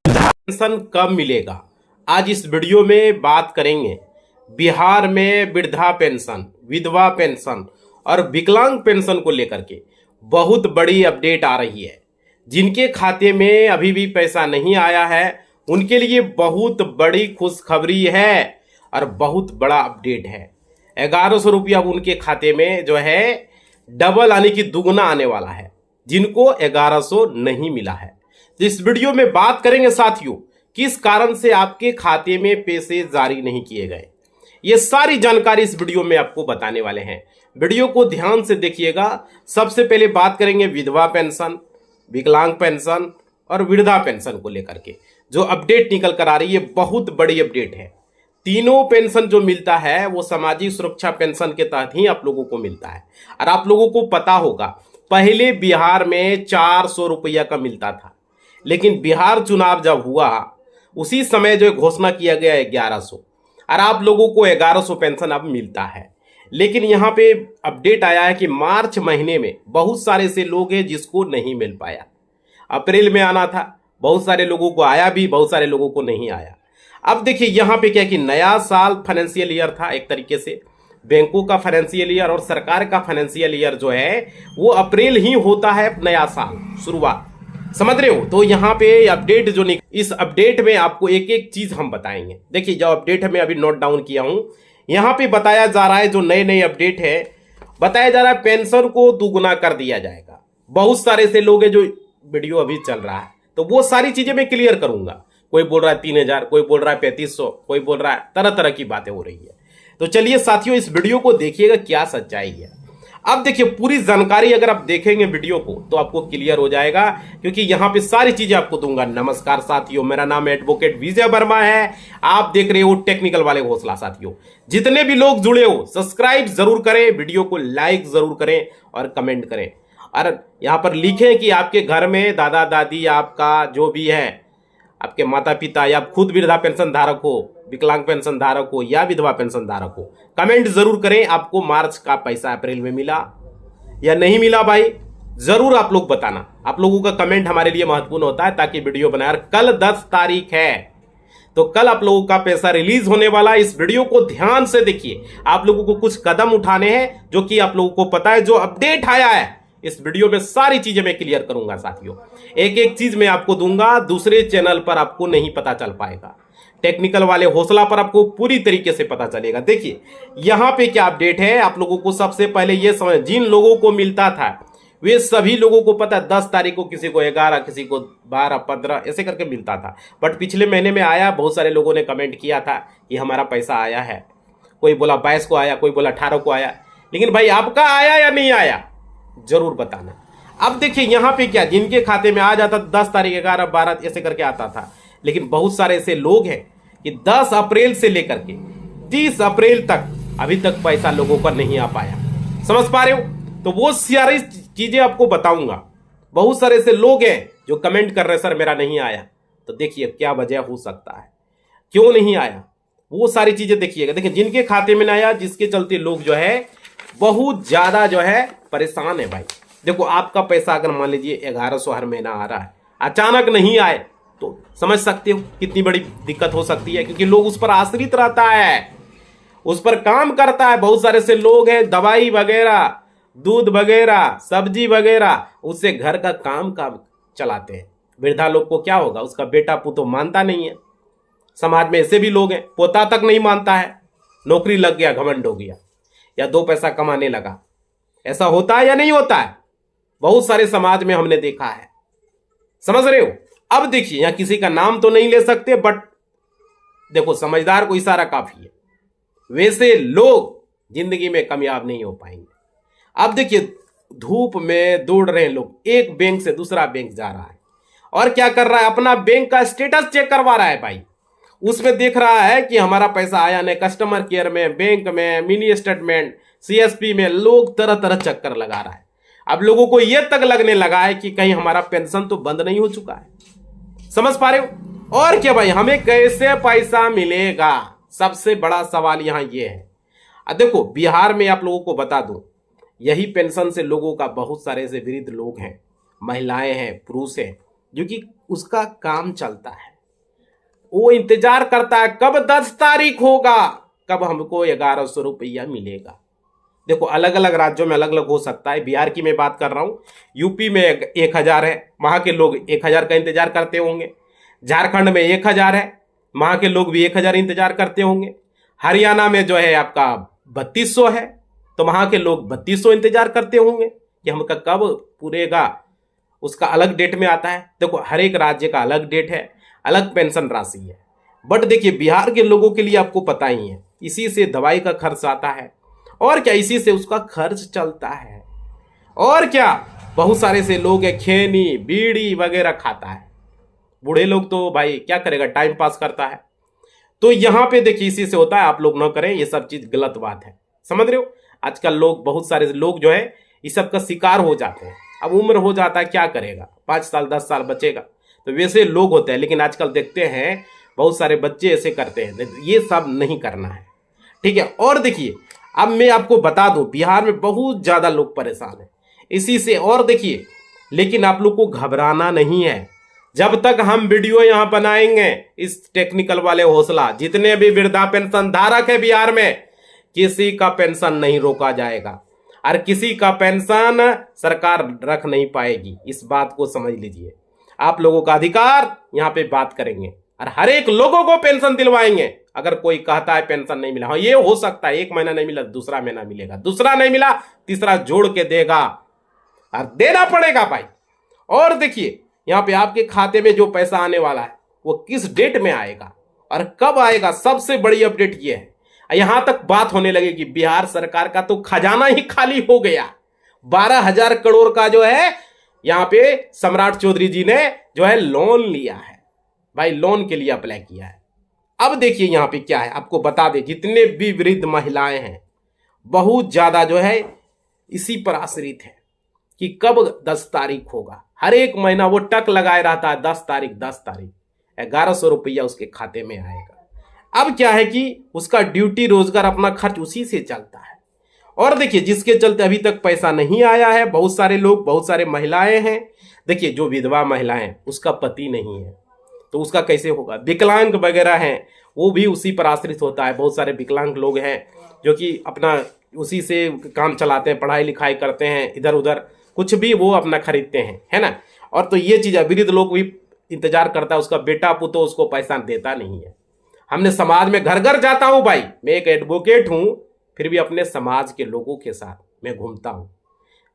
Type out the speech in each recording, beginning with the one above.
Pension कब मिलेगा, आज इस वीडियो में बात करेंगे। बिहार में वृद्धा पेंशन, विधवा पेंशन और विकलांग पेंशन को लेकर के बहुत बड़ी अपडेट आ रही है। जिनके खाते में अभी भी पैसा नहीं आया है उनके लिए बहुत बड़ी खुशखबरी है और बहुत बड़ा अपडेट है। 1100 रुपया अब उनके खाते में जो है डबल यानी कि दुगना आने वाला है, जिनको 1100 नहीं मिला है। तो इस वीडियो में बात करेंगे साथियों, किस कारण से आपके खाते में पैसे जारी नहीं किए गए। ये सारी जानकारी इस वीडियो में आपको बताने वाले हैं। वीडियो को ध्यान से देखिएगा। सबसे पहले बात करेंगे विधवा पेंशन, विकलांग पेंशन और वृद्धा पेंशन को लेकर के जो अपडेट निकल कर आ रही है। बहुत बड़ी अपडेट है। तीनों पेंशन जो मिलता है वो सामाजिक सुरक्षा पेंशन के तहत ही आप लोगों को मिलता है। और आप लोगों को पता होगा पहले बिहार में 400 रुपया का मिलता था, लेकिन बिहार चुनाव जब हुआ उसी समय जो घोषणा किया गया 1100 और आप लोगों को 1100 पेंशन अब मिलता है। लेकिन यहाँ पे अपडेट आया है कि मार्च महीने में बहुत सारे ऐसे लोग हैं जिसको नहीं मिल पाया। अप्रैल में आना था, बहुत सारे लोगों को आया भी, बहुत सारे लोगों को नहीं आया। अब देखिए यहाँ पे क्या कि नया साल फाइनेंशियल ईयर था, एक तरीके से बैंकों का फाइनेंशियल ईयर और सरकार का फाइनेंशियल ईयर जो है वो अप्रैल ही होता है, नया साल शुरुआत, समझ रहे हो। तो यहाँ पे अपडेट जो इस अपडेट में आपको एक एक चीज हम बताएंगे। देखिए जो अपडेट है मैं अभी नोट डाउन किया हूं, यहाँ पे बताया जा रहा है जो नए नए अपडेट है, बताया जा रहा है पेंशन को दुगुना कर दिया जाएगा। बहुत सारे से लोग हैं जो वीडियो अभी चल रहा है, तो वो सारी चीजें मैं क्लियर करूंगा। कोई बोल रहा है 3000, कोई बोल रहा है 3500, कोई बोल रहा है, तरह तरह की बातें हो रही है। तो चलिए साथियों इस वीडियो को देखिएगा क्या सच्चाई है। अब देखिए पूरी जानकारी अगर आप देखेंगे वीडियो को तो आपको क्लियर हो जाएगा, क्योंकि यहाँ पे सारी चीजें आपको दूंगा। नमस्कार साथियों, मेरा नाम एडवोकेट विजय वर्मा है। आप देख रहे हो टेक्निकल वाले हौसला। साथियों जितने भी लोग जुड़े हो सब्सक्राइब जरूर करें, वीडियो को लाइक जरूर करें और कमेंट करें। और यहाँ पर लिखें कि आपके घर में दादा दादी, आपका जो भी है, आपके माता पिता या खुद वृद्धा पेंशन धारक हो, विकलांग पेंशन धारक हो या विधवा पेंशन धारक हो, कमेंट जरूर करें आपको मार्च का पैसा अप्रैल में मिला या नहीं मिला। भाई जरूर आप लोग बताना, आप लोगों का कमेंट हमारे लिए महत्वपूर्ण होता है ताकि वीडियो बनाए। कल 10 तारीख है तो कल आप लोगों का पैसा रिलीज होने वाला है। इस वीडियो को ध्यान से देखिए, आप लोगों को कुछ कदम उठाने हैं जो कि आप लोगों को पता है। जो अपडेट आया है इस वीडियो में सारी चीजें मैं क्लियर करूंगा साथियों, एक एक चीज मैं आपको दूंगा। दूसरे चैनल पर आपको नहीं पता चल पाएगा, टेक्निकल वाले हौसला पर आपको पूरी तरीके से पता चलेगा। देखिए यहां पे क्या अपडेट है, आप लोगों को सबसे पहले यह समझ, जिन लोगों को मिलता था वे सभी लोगों को पता है 10 तारीख को, किसी को 11, किसी को 12, 15 ऐसे करके मिलता था। बट पिछले महीने में आया, बहुत सारे लोगों ने कमेंट किया था कि हमारा पैसा आया है। कोई बोला 22 को आया, कोई बोला 18 को आया। लेकिन भाई आपका आया या नहीं आया जरूर बताना। अब देखिए यहाँ पे क्या, जिनके खाते में आ जाता 10 तारीख, 11, 12 ऐसे करके आता था, लेकिन बहुत सारे ऐसे लोग हैं कि 10 अप्रैल से लेकर के 30 अप्रैल तक अभी तक पैसा लोगों का नहीं आ पाया। समझ पा रहे हो? तो वो सारी चीजें आपको बताऊंगा। बहुत सारे ऐसे लोग हैं जो कमेंट कर रहे हैं सर मेरा नहीं आया, तो देखिए क्या वजह हो सकता है, क्यों नहीं आया, वो सारी चीजें देखिएगा। देखिए जिनके खाते में नहीं आया, जिसके चलते लोग जो है बहुत ज्यादा जो है परेशान है। भाई देखो आपका पैसा अगर मान लीजिए 1100 हर महीना आ रहा है, अचानक नहीं आए तो समझ सकते हो कितनी बड़ी दिक्कत हो सकती है, क्योंकि लोग उस पर आश्रित रहता है, उस पर काम करता है। बहुत सारे से लोग हैं दवाई वगैरह, दूध वगैरह, सब्जी वगैरह, उससे घर का काम चलाते हैं। वृद्धा लोग को क्या होगा, उसका बेटा पुतो मानता नहीं है। समाज में ऐसे भी लोग हैं, पोता तक नहीं मानता है, नौकरी लग गया घमंड हो गया या 2 पैसा कमाने लगा। ऐसा होता है या नहीं होता है? बहुत सारे समाज में हमने देखा है, समझ रहे हो। अब देखिए यहां किसी का नाम तो नहीं ले सकते, बट देखो समझदार को इशारा काफी है। वैसे लोग जिंदगी में कामयाब नहीं हो पाएंगे। अब देखिए धूप में दौड़ रहे लोग, एक बैंक से दूसरा बैंक जा रहा है और क्या कर रहा है, अपना बैंक का स्टेटस चेक करवा रहा है। भाई उसमें देख रहा है कि हमारा पैसा आया नहीं, कस्टमर केयर में, बैंक में, मिनी स्टेटमेंट, सीएसपी में लोग तरह तरह चक्कर लगा रहा है। अब लोगों को यह तक लगने लगा है कि कहीं हमारा पेंशन तो बंद नहीं हो चुका है। समझ पा रहे हो? और क्या भाई हमें कैसे पैसा मिलेगा, सबसे बड़ा सवाल यहां यह है। देखो बिहार में आप लोगों को बता दूं, यही पेंशन से लोगों का बहुत सारे ऐसे वृद्ध लोग हैं, महिलाएं हैं, पुरुष हैं, जो कि उसका काम चलता है। वो इंतजार करता है कब 10 तारीख होगा, कब हमको 1100 रुपया मिलेगा। देखो अलग अलग राज्यों में अलग अलग हो सकता है। बिहार की मैं बात कर रहा हूँ, यूपी में 1000 है, वहाँ के लोग 1000 का इंतजार करते होंगे। झारखंड में 1000 है, वहाँ के लोग भी 1000 इंतजार करते होंगे। हरियाणा में जो है आपका 3200 है, तो वहाँ के लोग 3200 इंतजार करते होंगे कि हमका कब पूरेगा। उसका अलग डेट में आता है। देखो हर एक राज्य का अलग डेट है, अलग पेंशन राशि है। बट देखिए बिहार के लोगों के लिए आपको पता ही है, इसी से दवाई का खर्च आता है और क्या, इसी से उसका खर्च चलता है। और क्या, बहुत सारे से लोग है खैनी बीड़ी वगैरह खाता है। बूढ़े लोग तो भाई क्या करेगा, टाइम पास करता है। तो यहां पे देखिए इसी से होता है। आप लोग ना करें, ये सब चीज गलत बात है, समझ रहे हो। आजकल लोग, बहुत सारे लोग जो है इस सब का शिकार हो जाते हैं। अब उम्र हो जाता है, क्या करेगा, 5 साल 10 साल बचेगा, तो वैसे लोग होते हैं। लेकिन आजकल देखते हैं बहुत सारे बच्चे ऐसे करते हैं, ये सब नहीं करना है, ठीक है। और देखिए अब मैं आपको बता दूं, बिहार में बहुत ज्यादा लोग परेशान हैं इसी से। और देखिए, लेकिन आप लोग को घबराना नहीं है। जब तक हम वीडियो यहां बनाएंगे, इस टेक्निकल वाले हौसला, जितने भी वृद्धा पेंशन धारक है बिहार में, किसी का पेंशन नहीं रोका जाएगा और किसी का पेंशन सरकार रख नहीं पाएगी। इस बात को समझ लीजिए। आप लोगों का अधिकार यहां पे बात करेंगे और हर एक लोगों को पेंशन दिलवाएंगे। अगर कोई कहता है पेंशन नहीं मिला, हाँ ये हो सकता है, 1 महीना नहीं मिला दूसरा महीना मिलेगा, दूसरा नहीं मिला तीसरा जोड़ के देगा और देना पड़ेगा भाई। और देखिए यहां पे आपके खाते में जो पैसा आने वाला है वो किस डेट में आएगा और कब आएगा, सबसे बड़ी अपडेट ये है। यहां तक बात होने लगी कि बिहार सरकार का तो खजाना ही खाली हो गया। 12,000 करोड़ का जो है यहां पे सम्राट चौधरी जी ने जो है लोन लिया है भाई, लोन के लिए अप्लाई किया है। अब देखिए यहां पे क्या है, आपको बता दें, जितने भी वृद्ध महिलाएं हैं बहुत ज्यादा जो है इसी पर आश्रित है कि कब 10 तारीख होगा। हर एक महीना वो टक लगाए रहता है, 10 तारीख 10 तारीख, 1100 रुपया उसके खाते में आएगा। अब क्या है कि उसका ड्यूटी रोजगार अपना खर्च उसी से चलता है। और देखिए जिसके चलते अभी तक पैसा नहीं आया है, बहुत सारे लोग, बहुत सारे महिलाएं हैं। देखिए जो विधवा महिलाएं, उसका पति नहीं है तो उसका कैसे होगा। विकलांग वगैरह हैं, वो भी उसी पर आश्रित होता है। बहुत सारे विकलांग लोग हैं जो कि अपना उसी से काम चलाते हैं, पढ़ाई लिखाई करते हैं, इधर उधर कुछ भी वो अपना खरीदते हैं, है ना। और तो ये चीज़ वृद्ध लोग भी इंतजार करता है, उसका बेटा पुतो उसको पैसा देता नहीं है। हमने समाज में घर घर जाता हूँ भाई, मैं एक एडवोकेट हूँ, फिर भी अपने समाज के लोगों के साथ मैं घूमता हूँ,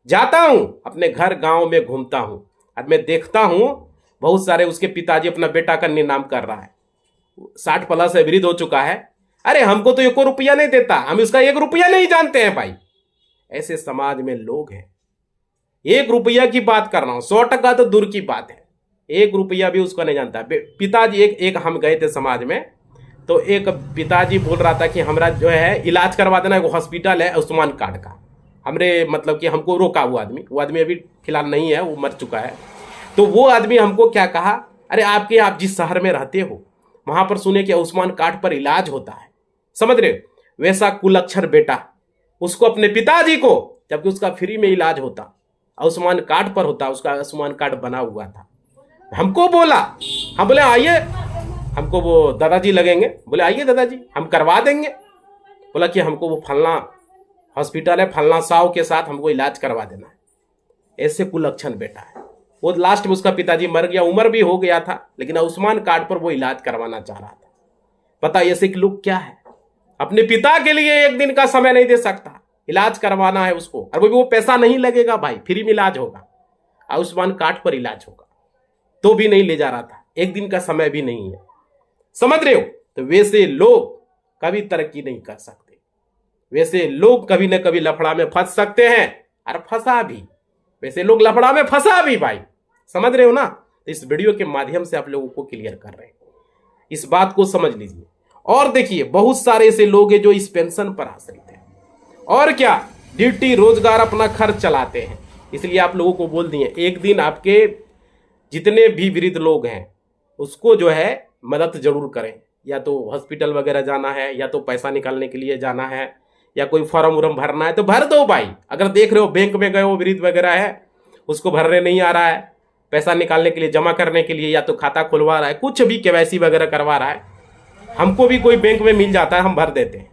जाता हूँ अपने घर गांव में घूमता हूँ। अब मैं देखता हूँ बहुत सारे उसके पिताजी अपना बेटा का नाम कर रहा है, 60 प्लस है, वृद्ध हो चुका है। अरे हमको तो 1 रुपया नहीं देता, हम उसका 1 रुपया नहीं जानते हैं भाई। ऐसे समाज में लोग हैं। 1 रुपया की बात कर रहा हूं, 100% तो दूर की बात है, 1 रुपया भी उसको नहीं जानता। पिताजी एक हम गए थे समाज में, तो एक पिताजी बोल रहा था कि हमारा जो है इलाज करवा देना, एक हॉस्पिटल है आयुष्मान कार्ड का। हमरे मतलब कि हमको रोका वो आदमी अभी फिलहाल नहीं है, वो मर चुका है। तो वो आदमी हमको क्या कहा, अरे आप जिस शहर में रहते हो वहां पर सुने कि आयुष्मान कार्ड पर इलाज होता है, समझ रहे हो। वैसा कुलक्षण बेटा, उसको अपने पिताजी को, जबकि उसका फ्री में इलाज होता, आयुष्मान कार्ड पर होता, उसका आयुष्मान कार्ड बना हुआ था। हमको बोला, हम बोले आइए, हमको वो दादाजी लगेंगे, बोले आइए दादाजी हम करवा देंगे। बोला कि हमको वो फलना हॉस्पिटल है, फलना साव के साथ हमको इलाज करवा देना है। ऐसे कुलक्षण बेटा है वो। लास्ट में उसका पिताजी मर गया, उम्र भी हो गया था, लेकिन आयुष्मान कार्ड पर वो इलाज करवाना चाह रहा था। पता ऐसे कि लोग क्या है, अपने पिता के लिए 1 दिन का समय नहीं दे सकता, इलाज करवाना है उसको, और वो पैसा नहीं लगेगा भाई, फ्री में इलाज होगा, आयुष्मान कार्ड पर इलाज होगा, तो भी नहीं ले जा रहा था, 1 दिन का समय भी नहीं है, समझ रहे हो। तो वैसे लोग कभी तरक्की नहीं कर सकते, वैसे लोग कभी ना कभी लफड़ा में फंस सकते हैं और फंसा भी, वैसे लोग लफड़ा में फंसा भी भाई, समझ रहे हो ना। तो इस वीडियो के माध्यम से आप लोगों को क्लियर कर रहे हैं, इस बात को समझ लीजिए। और देखिए बहुत सारे ऐसे लोग हैं जो इस पेंशन पर आश्रित हैं और क्या ड्यूटी रोजगार अपना खर्च चलाते हैं। इसलिए आप लोगों को बोल दिए, एक दिन आपके जितने भी वृद्ध लोग हैं उसको जो है मदद जरूर करें, या तो हॉस्पिटल वगैरह जाना है, या तो पैसा निकालने के लिए जाना है, या कोई फॉर्म उर्म भरना है तो भर दो भाई। अगर देख रहे हो बैंक में गए हो वृद्ध वगैरह है, उसको भरने नहीं आ रहा है पैसा निकालने के लिए, जमा करने के लिए, या तो खाता खुलवा रहा है, कुछ भी केवाईसी वगैरह करवा रहा है, हमको भी कोई बैंक में मिल जाता है, हम भर देते हैं,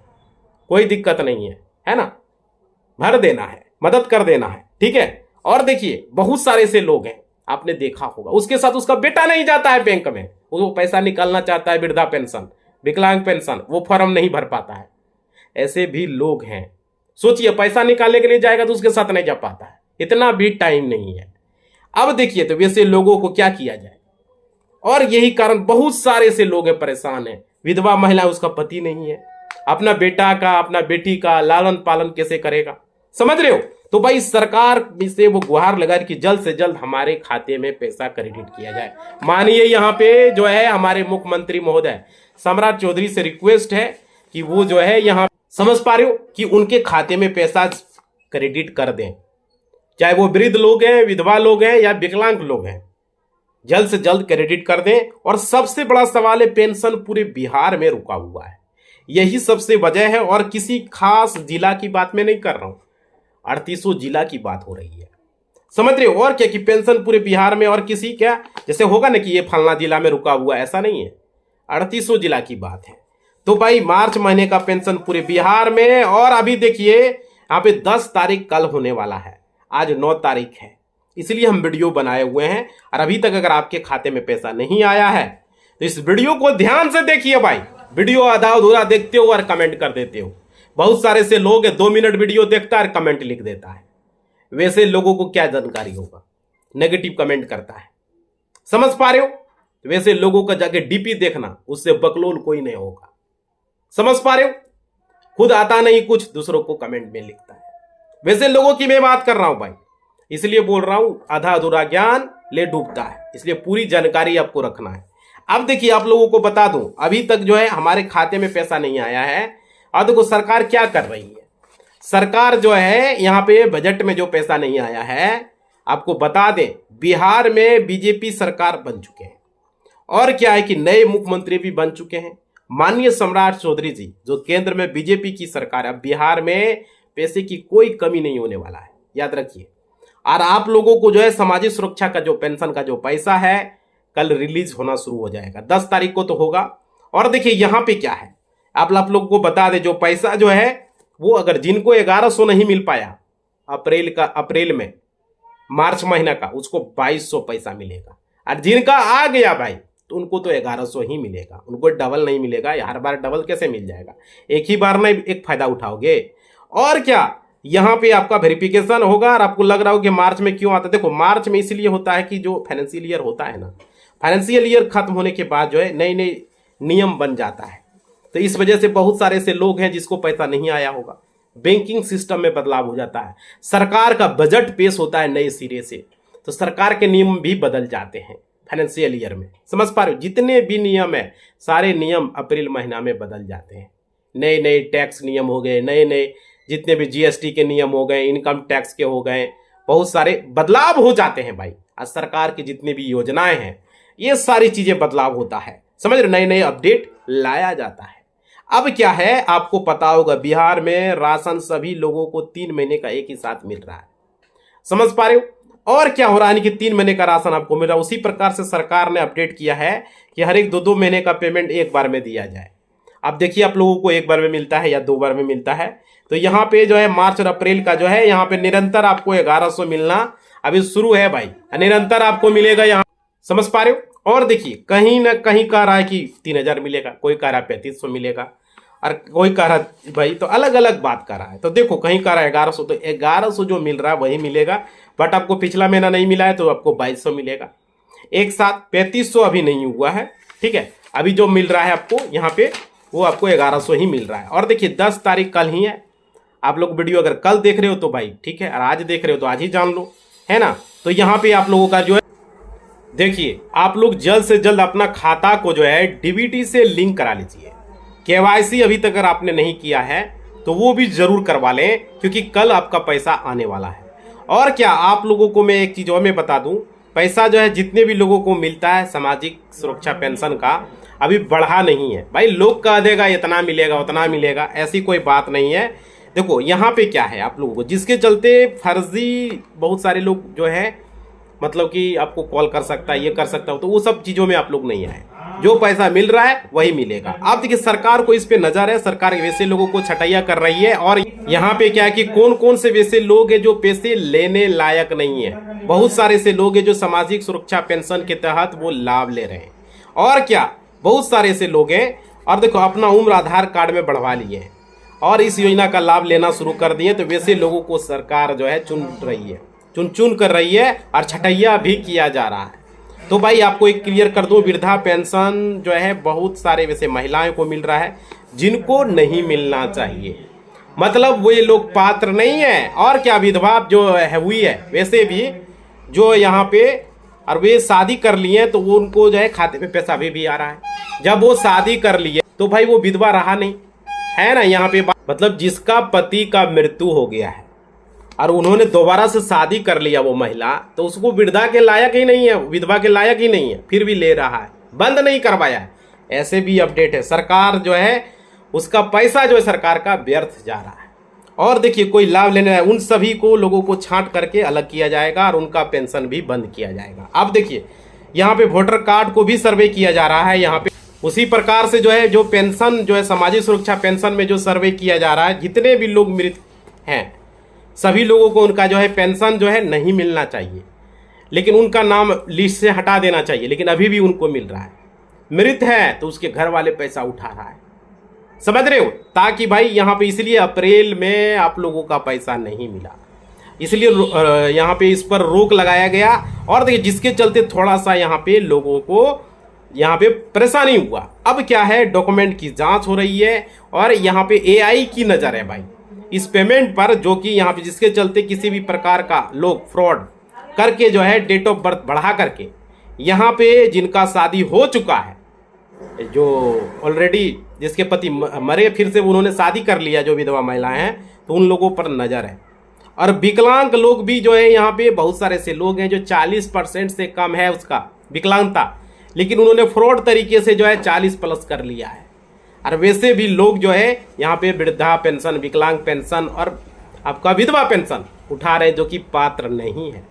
कोई दिक्कत नहीं है ना। भर देना है, मदद कर देना है, ठीक है। और देखिए बहुत सारे ऐसे लोग हैं, आपने देखा होगा, उसके साथ उसका बेटा नहीं जाता है बैंक में, वो पैसा निकालना चाहता है, वृद्धा पेंशन, विकलांग पेंशन, वो फॉर्म नहीं भर पाता है। ऐसे भी लोग हैं। सोचिए, पैसा निकालने के लिए जाएगा तो उसके साथ नहीं जा पाता है, इतना भी टाइम नहीं है। अब देखिए तो वैसे लोगों को क्या किया जाए, और यही कारण बहुत सारे ऐसे लोग हैं परेशान हैं। विधवा महिला, उसका पति नहीं है, अपना बेटा का, अपना बेटी का लालन पालन कैसे करेगा, समझ रहे हो। तो भाई सरकार से वो गुहार लगा कि जल्द से जल्द हमारे खाते में पैसा क्रेडिट किया जाए। मानिए यहाँ पे जो है हमारे मुख्यमंत्री महोदय सम्राट चौधरी से रिक्वेस्ट है कि वो जो है यहाँ, समझ पा रहे हो, कि उनके खाते में पैसा क्रेडिट कर दें, चाहे वो वृद्ध लोग हैं, विधवा लोग हैं या विकलांग लोग हैं, जल्द से जल्द क्रेडिट कर दें। और सबसे बड़ा सवाल है, पेंशन पूरे बिहार में रुका हुआ है, यही सबसे वजह है। और किसी खास जिला की बात मैं नहीं कर रहा हूं, 38 जिला की बात हो रही है, समझ रहे हो। और क्या कि पेंशन पूरे बिहार में, और किसी क्या जैसे होगा ना कि ये फलना जिला में रुका हुआ, ऐसा नहीं है, 38 जिला की बात है। तो भाई मार्च महीने का पेंशन पूरे बिहार में। और अभी देखिए यहाँ पे 10 तारीख कल होने वाला है, आज 9 तारीख है, इसलिए हम वीडियो बनाए हुए हैं। और अभी तक अगर आपके खाते में पैसा नहीं आया है तो इस वीडियो को ध्यान से देखिए भाई, वीडियो आधा अधूरा देखते हो और कमेंट कर देते हो। बहुत सारे से लोग 2 मिनट वीडियो देखता है और कमेंट लिख देता है, वैसे लोगों को क्या जानकारी होगा, नेगेटिव कमेंट करता है, समझ पा रहे हो। वैसे लोगों का जाके डीपी देखना, उससे बकलोल कोई नहीं होगा, समझ पा रहे हो। खुद आता नहीं कुछ, दूसरों को कमेंट में लिखता है, वैसे लोगों की मैं बात कर रहा हूं भाई, इसलिए बोल रहा हूं, आधा अधूरा ज्ञान ले डूबता है, इसलिए पूरी जानकारी आपको रखना है। अब देखिए आप लोगों को बता दूं, अभी तक जो है हमारे खाते में पैसा नहीं आया है। और देखो सरकार क्या कर रही है, सरकार जो है यहाँ पे बजट में जो पैसा नहीं आया है, आपको बता दें बिहार में बीजेपी सरकार बन चुके हैं। और क्या है कि नए मुख्यमंत्री भी बन चुके हैं, माननीय सम्राट चौधरी जी, जो केंद्र में बीजेपी की सरकार है। बिहार में पैसे की कोई कमी नहीं होने वाला है, याद रखिए। और आप लोगों को जो है सामाजिक सुरक्षा का जो पेंशन का जो पैसा है कल रिलीज होना शुरू हो जाएगा, 10 तारीख को तो होगा। और देखिए यहाँ पे क्या है, आप लोगों को बता दें, जो पैसा जो है वो अगर जिनको 1100 नहीं मिल पाया अप्रैल में मार्च महीना का, उसको 2200 पैसा मिलेगा। और जिनका आ गया भाई तो उनको तो 1100 ही मिलेगा, उनको डबल नहीं मिलेगा। हर बार डबल कैसे मिल जाएगा, एक ही बार में एक फायदा उठाओगे। और क्या यहाँ पे आपका वेरिफिकेशन होगा। और आपको लग रहा हो कि मार्च में क्यों आता है, देखो मार्च में इसलिए होता है कि जो फाइनेंशियल ईयर होता है ना, फाइनेंशियल ईयर खत्म होने के बाद जो है नए नए नियम बन जाता है। तो इस वजह से बहुत सारे ऐसे लोग हैं जिसको पैसा नहीं आया होगा, बैंकिंग सिस्टम में बदलाव हो जाता है, सरकार का बजट पेश होता है नए सिरे से, तो सरकार के नियम भी बदल जाते हैं फाइनेंशियल ईयर में, समझ पा रहे हो। जितने भी नियम है सारे नियम अप्रैल महीना में बदल जाते हैं, नए नए टैक्स नियम हो गए, नए नए जितने भी जीएसटी के नियम हो गए, इनकम टैक्स के हो गए, बहुत सारे बदलाव हो जाते हैं भाई। और सरकार की जितनी भी योजनाएं हैं ये सारी चीजें बदलाव होता है, समझ रहे, नए नए अपडेट लाया जाता है। अब क्या है आपको पता होगा, बिहार में राशन सभी लोगों को 3 महीने का एक ही साथ मिल रहा है, समझ पा रहे हो। और क्या हो रहा है कि 3 महीने का राशन आपको मिल रहा है। उसी प्रकार से सरकार ने अपडेट किया है कि हर एक 2-2 महीने का पेमेंट एक बार में दिया जाए। अब देखिए आप लोगों को एक बार में मिलता है या 2 बार में मिलता है। तो यहाँ पे जो है मार्च और अप्रैल का जो है यहाँ पे निरंतर आपको 1100 मिलना अभी शुरू है भाई, निरंतर आपको मिलेगा यहाँ, समझ पा रहे हो। और देखिए कहीं ना कहीं कह रहा है कि 3000 मिलेगा, कोई कह रहा है 3500 मिलेगा, और कोई कह रहा है भाई, तो अलग अलग बात कर रहा है। तो देखो कहीं कह रहा है 1100, तो 1100 जो मिल रहा है वही मिलेगा। बट आपको पिछला महीना नहीं मिला है तो आपको 2200 मिलेगा एक साथ, 3500 अभी नहीं हुआ है, ठीक है। अभी जो मिल रहा है आपको यहाँ पे वो आपको 1100 ही मिल रहा है। और देखिए 10 तारीख कल ही है, आप लोग वीडियो अगर कल देख रहे हो तो भाई ठीक है, और आज देख रहे हो तो आज ही जान लो, है ना। तो यहाँ पे आप लोगों का जो है देखिए, आप लोग जल्द से जल्द अपना खाता को जो है डीबीटी से लिंक करा लीजिए। केवाईसी अभी तक अगर आपने नहीं किया है तो वो भी जरूर करवा लें, क्योंकि कल आपका पैसा आने वाला है। और क्या आप लोगों को मैं एक चीज और मैं बता दूं, पैसा जो है जितने भी लोगों को मिलता है सामाजिक सुरक्षा पेंशन का अभी बढ़ा नहीं है भाई। लोग कह देगा इतना मिलेगा उतना मिलेगा, ऐसी कोई बात नहीं है। देखो यहाँ पे क्या है आप लोगों को, जिसके चलते फर्जी बहुत सारे लोग जो है मतलब कि आपको कॉल कर सकता है, ये कर सकता हो, तो वो सब चीज़ों में आप लोग नहीं आए। जो पैसा मिल रहा है वही मिलेगा। आप देखिए सरकार को इस पे नजर है, सरकार वैसे लोगों को छटैया कर रही है। और यहाँ पे क्या है कि कौन कौन से वैसे लोग हैं जो पैसे लेने लायक नहीं है। बहुत सारे ऐसे लोग हैं जो सामाजिक सुरक्षा पेंशन के तहत वो लाभ ले रहे हैं। और क्या, बहुत सारे ऐसे लोग हैं और देखो अपना उम्र आधार कार्ड में बढ़वा लिए हैं और इस योजना का लाभ लेना शुरू कर दिए। तो वैसे लोगों को सरकार जो है चुन रही है, चुन कर रही है और छटैया भी किया जा रहा है। तो भाई आपको एक क्लियर कर दूं, वृद्धा पेंशन जो है बहुत सारे वैसे महिलाओं को मिल रहा है जिनको नहीं मिलना चाहिए। मतलब वो ये लोग पात्र नहीं है। और क्या, विधवा जो है हुई है वैसे भी जो यहाँ पे और वे शादी कर लिए तो वो उनको जो है खाते में पैसा भी आ रहा है। जब वो शादी कर लिए तो भाई वो विधवा रहा नहीं है ना। यहाँ पे मतलब जिसका पति का मृत्यु हो गया है और उन्होंने दोबारा से शादी कर लिया वो महिला, तो उसको वृद्धा के लायक ही नहीं है, विधवा के लायक ही नहीं है, फिर भी ले रहा है, बंद नहीं करवाया है। ऐसे भी अपडेट है। सरकार जो है उसका पैसा जो है सरकार का व्यर्थ जा रहा है। और देखिए कोई लाभ लेने है उन सभी को लोगों को छांट करके अलग किया जाएगा और उनका पेंशन भी बंद किया जाएगा। अब देखिए यहाँ पे वोटर कार्ड को भी सर्वे किया जा रहा है। यहाँ पे उसी प्रकार से जो है जो पेंशन जो है सामाजिक सुरक्षा पेंशन में जो सर्वे किया जा रहा है, जितने भी लोग मृत हैं सभी लोगों को उनका जो है पेंशन जो है नहीं मिलना चाहिए, लेकिन उनका नाम लिस्ट से हटा देना चाहिए, लेकिन अभी भी उनको मिल रहा है। मृत है तो उसके घर वाले पैसा उठा रहा है, समझ रहे हो। ताकि भाई यहाँ पे इसलिए अप्रैल में आप लोगों का पैसा नहीं मिला, इसलिए यहाँ पे इस पर रोक लगाया गया। और देखिए जिसके चलते थोड़ा सा यहाँ पे लोगों को यहाँ पे परेशानी हुआ। अब क्या है, डॉक्यूमेंट की जांच हो रही है और यहाँ पे एआई की नजर है भाई इस पेमेंट पर, जो कि यहाँ पे जिसके चलते किसी भी प्रकार का लोग फ्रॉड करके जो है डेट ऑफ बर्थ बढ़ा करके यहाँ पे जिनका शादी हो चुका है, जो ऑलरेडी जिसके पति मरे फिर से उन्होंने शादी कर लिया, जो विधवा महिलाएं हैं, तो उन लोगों पर नजर है। और विकलांग लोग भी जो है यहाँ पे बहुत सारे ऐसे लोग हैं जो 40% से कम है उसका विकलांगता, लेकिन उन्होंने फ्रॉड तरीके से जो है 40+ कर लिया है। और वैसे भी लोग जो है यहाँ पे वृद्धा पेंशन, विकलांग पेंशन और आपका विधवा पेंशन उठा रहे हैं जो कि पात्र नहीं है।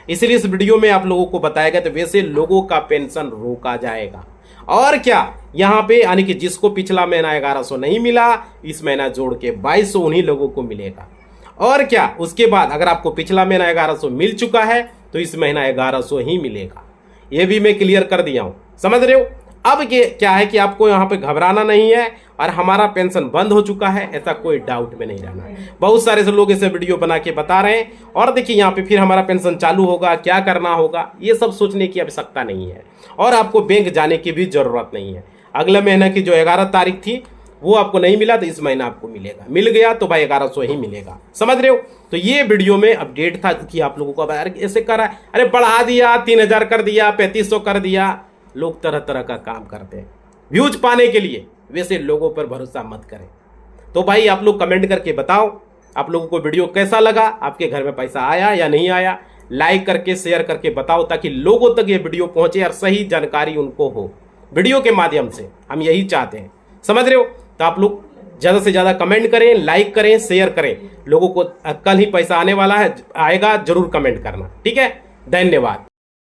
इसलिए इस वीडियो में आप लोगों को बताया गया तो वैसे लोगों का पेंशन रोका जाएगा। और क्या, यहाँ पे यानी कि जिसको पिछला महीना 1100 नहीं मिला, इस महीना जोड़ के 2200 उन्हीं लोगों को मिलेगा। और क्या, उसके बाद अगर आपको पिछला महीना 1100 मिल चुका है तो इस महीना 1100 ही मिलेगा। ये भी मैं क्लियर कर दिया हूँ, समझ रहे हो। अब ये क्या है कि आपको यहाँ पे घबराना नहीं है और हमारा पेंशन बंद हो चुका है ऐसा कोई डाउट में नहीं रहना है। बहुत सारे से लोग इसे वीडियो बना के बता रहे हैं और देखिए यहाँ पे फिर हमारा पेंशन चालू होगा, क्या करना होगा, ये सब सोचने की आवश्यकता नहीं है और आपको बैंक जाने की भी जरूरत नहीं है। अगले महीने की जो 11 तारीख थी वो आपको नहीं मिला तो इस महीना आपको मिलेगा, मिल गया तो भाई 1100 ही मिलेगा, समझ रहे हो। तो ये वीडियो में अपडेट था कि आप लोगों को ऐसे कर रहा है, अरे बढ़ा दिया 3000 कर दिया, 3500 कर दिया। लोग तरह तरह का काम करते हैं व्यूज पाने के लिए, वैसे लोगों पर भरोसा मत करें। तो भाई आप लोग कमेंट करके बताओ आप लोगों को वीडियो कैसा लगा, आपके घर में पैसा आया या नहीं आया। लाइक करके शेयर करके बताओ ताकि लोगों तक ये वीडियो पहुंचे और सही जानकारी उनको हो वीडियो के माध्यम से, हम यही चाहते हैं, समझ रहे हो। तो आप लोग ज़्यादा से ज़्यादा कमेंट करें, लाइक करें, शेयर करें। लोगों को कल ही पैसा आने वाला है, आएगा, जरूर कमेंट करना, ठीक है। धन्यवाद।